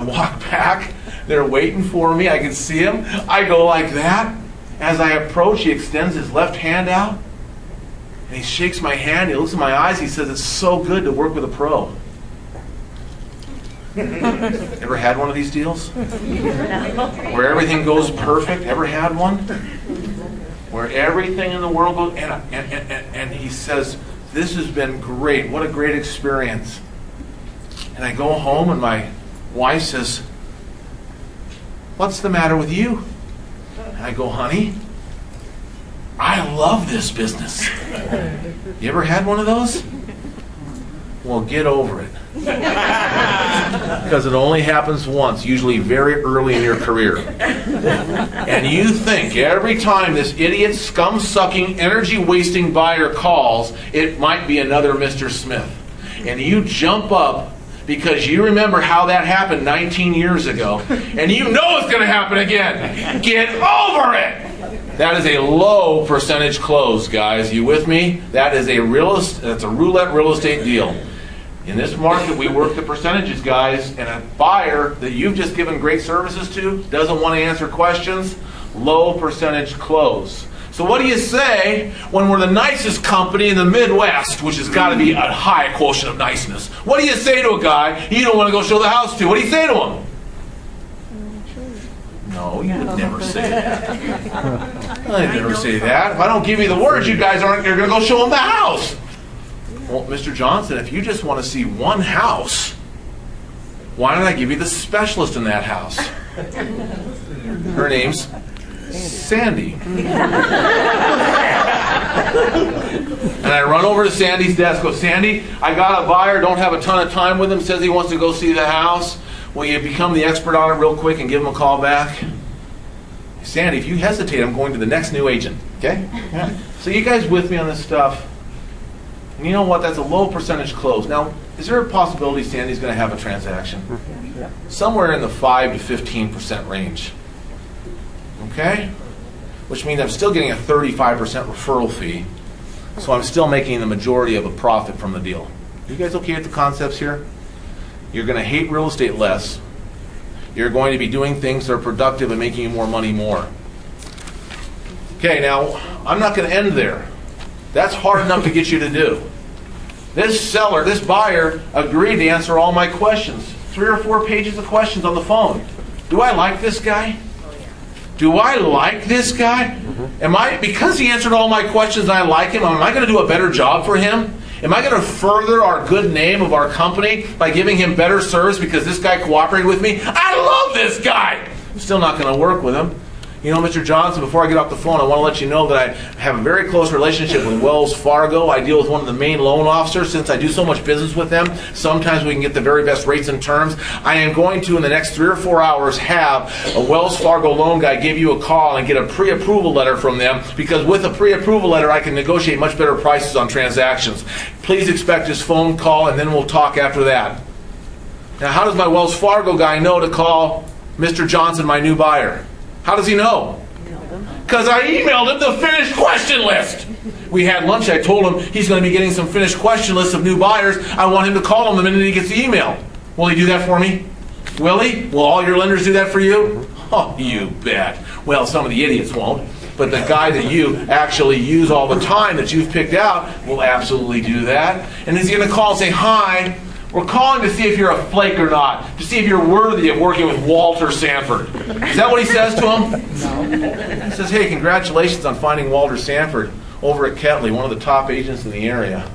walk back. They're waiting for me. I can see him. I go like that. As I approach, he extends his left hand out. And he shakes my hand. He looks in my eyes. He says, "It's so good to work with a pro." Ever had one of these deals? Where everything goes perfect? Ever had one? Where everything in the world goes... And he says, "This has been great. What a great experience." And I go home and my wife says, "What's the matter with you?" And I go, "Honey, I love this business." You ever had one of those? Well, get over it. Because it only happens once, usually very early in your career. And you think every time this idiot, scum-sucking, energy-wasting buyer calls, it might be another Mr. Smith. And you jump up because you remember how that happened 19 years ago, and you know it's going to happen again. Get over it! That is a low percentage close, guys. You with me? That is that's a roulette real estate deal. In this market, we work the percentages, guys, and a buyer that you've just given great services to doesn't want to answer questions, low percentage close. So what do you say when we're the nicest company in the Midwest, which has got to be a high quotient of niceness? What do you say to a guy you don't want to go show the house to? What do you say to him? No, you would never say that. I'd never say that. If I don't give you the words, you guys you're going to go show them the house. Well, Mr. Johnson, if you just want to see one house, why don't I give you the specialist in that house? Her name's Sandy. And I run over to Sandy's desk, go, "Sandy, I got a buyer, don't have a ton of time with him, says he wants to go see the house. Will you become the expert on it real quick and give him a call back?" "Sandy, if you hesitate, I'm going to the next new agent." Okay? Yeah. So you guys with me on this stuff? And you know what? That's a low percentage close. Now, is there a possibility Sandy's going to have a transaction? Somewhere in the 5 to 15% range. Okay? Which means I'm still getting a 35% referral fee. So I'm still making the majority of a profit from the deal. Are you guys okay with the concepts here? You're going to hate real estate less. You're going to be doing things that are productive and making you more money more. Okay, now, I'm not going to end there. That's hard enough to get you to do. This buyer, agreed to answer all my questions. 3 or 4 pages of questions on the phone. Do I like this guy? Do I like this guy? Because he answered all my questions and I like him, am I going to do a better job for him? Am I going to further our good name of our company by giving him better service because this guy cooperated with me? I love this guy! I'm still not going to work with him. You know, Mr. Johnson, before I get off the phone, I want to let you know that I have a very close relationship with Wells Fargo. I deal with one of the main loan officers. Since I do so much business with them, sometimes we can get the very best rates and terms. I am going to, in the next 3 or 4 hours, have a Wells Fargo loan guy give you a call and get a pre-approval letter from them, because with a pre-approval letter, I can negotiate much better prices on transactions. Please expect his phone call, and then we'll talk after that. Now, how does my Wells Fargo guy know to call Mr. Johnson, my new buyer? How does he know? Because I emailed him the finished question list. We had lunch. I told him he's going to be getting some finished question lists of new buyers. I want him to call him the minute he gets the email. Will he do that for me? Will he? Will all your lenders do that for you? Oh, you bet. Well, some of the idiots won't. But the guy that you actually use all the time that you've picked out will absolutely do that. And is he going to call and say, "Hi, we're calling to see if you're a flake or not, to see if you're worthy of working with Walter Sanford." Is that what he says to him? No. He says, "Hey, congratulations on finding Walter Sanford over at Ketley, one of the top agents in the area.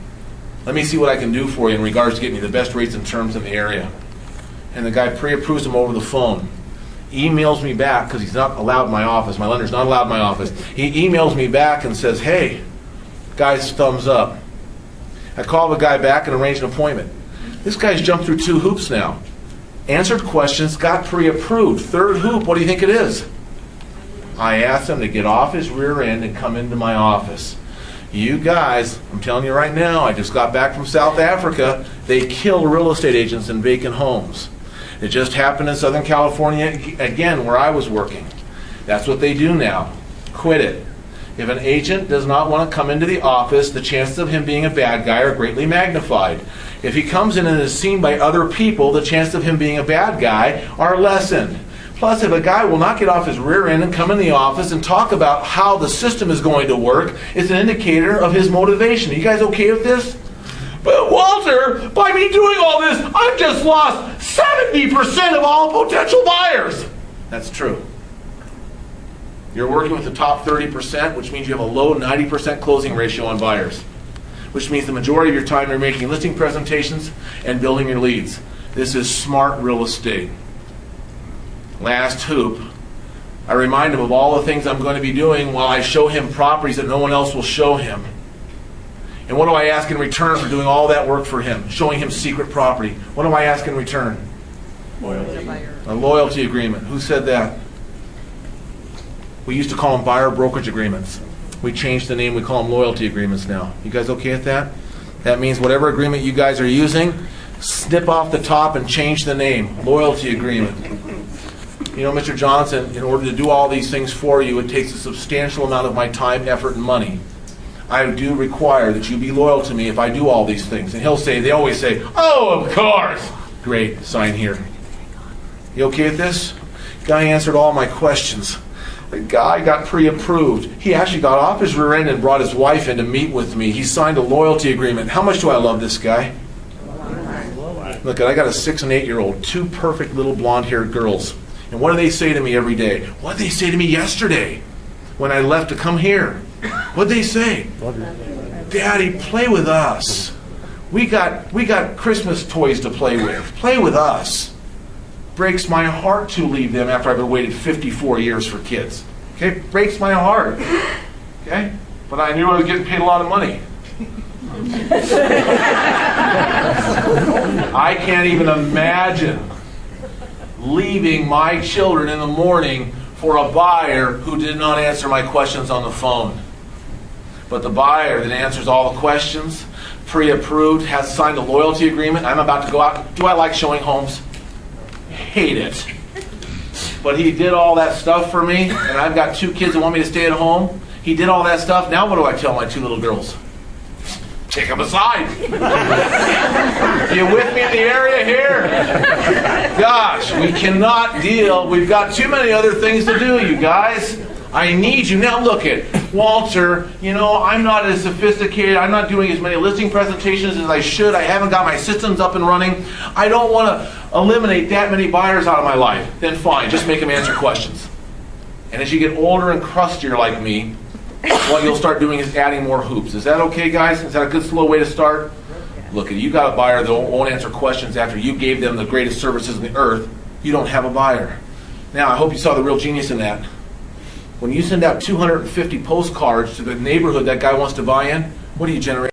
Let me see what I can do for you in regards to getting you the best rates and terms in the area." And the guy pre-approves him over the phone. Emails me back, because he's not allowed in my office. My lender's not allowed in my office. He emails me back and says, "Hey, guy's thumbs up." I call the guy back and arrange an appointment. This guy's jumped through 2 hoops now. Answered questions, got pre-approved. 3rd hoop, what do you think it is? I asked him to get off his rear end and come into my office. You guys, I'm telling you right now, I just got back from South Africa. They kill real estate agents in vacant homes. It just happened in Southern California again, where I was working. That's what they do now. Quit it. If an agent does not want to come into the office, the chances of him being a bad guy are greatly magnified. If he comes in and is seen by other people, the chances of him being a bad guy are lessened. Plus, if a guy will not get off his rear end and come in the office and talk about how the system is going to work, it's an indicator of his motivation. Are you guys okay with this? But Walter, by me doing all this, I've just lost 70% of all potential buyers. That's true. You're working with the top 30%, which means you have a low 90% closing ratio on buyers, which means the majority of your time you're making listing presentations and building your leads. This is smart real estate. Last hoop, I remind him of all the things I'm going to be doing while I show him properties that no one else will show him. And what do I ask in return for doing all that work for him? Showing him secret property. What do I ask in return? Loyalty. A loyalty agreement. Who said that? We used to call them buyer brokerage agreements. We changed the name, we call them loyalty agreements now. You guys okay with that? That means whatever agreement you guys are using, snip off the top and change the name. Loyalty agreement. You know, Mr. Johnson, in order to do all these things for you, it takes a substantial amount of my time, effort, and money. I do require that you be loyal to me if I do all these things. And he'll say, they always say, oh, of course. Great, sign here. You okay with this? Guy answered all my questions. The guy got pre-approved. He actually got off his rear end and brought his wife in to meet with me. He signed a loyalty agreement. How much do I love this guy? Look, I got a 6 and 8-year-old, 2 perfect little blonde-haired girls. And what do they say to me every day? What did they say to me yesterday when I left to come here? What did they say? Daddy, play with us. We got Christmas toys to play with. Play with us. Breaks my heart to leave them after I've waited 54 years for kids. Okay? Breaks my heart. Okay? But I knew I was getting paid a lot of money. I can't even imagine leaving my children in the morning for a buyer who did not answer my questions on the phone. But the buyer that answers all the questions, pre-approved, has signed a loyalty agreement. I'm about to go out. Do I like showing homes? Hate it. But he did all that stuff for me, and I've got 2 kids that want me to stay at home. He did all that stuff. Now what do I tell my 2 little girls? Take them aside. You with me in the area here? Gosh, we cannot deal. We've got too many other things to do, you guys. I need you. Now look at Walter, you know, I'm not as sophisticated. I'm not doing as many listing presentations as I should. I haven't got my systems up and running. I don't want to eliminate that many buyers out of my life. Then fine, just make them answer questions. And as you get older and crustier like me, what you'll start doing is adding more hoops. Is that okay, guys? Is that a good slow way to start? Look, if you got a buyer that won't answer questions after you gave them the greatest services on the earth, you don't have a buyer. Now, I hope you saw the real genius in that. When you send out 250 postcards to the neighborhood that guy wants to buy in, what do you generate?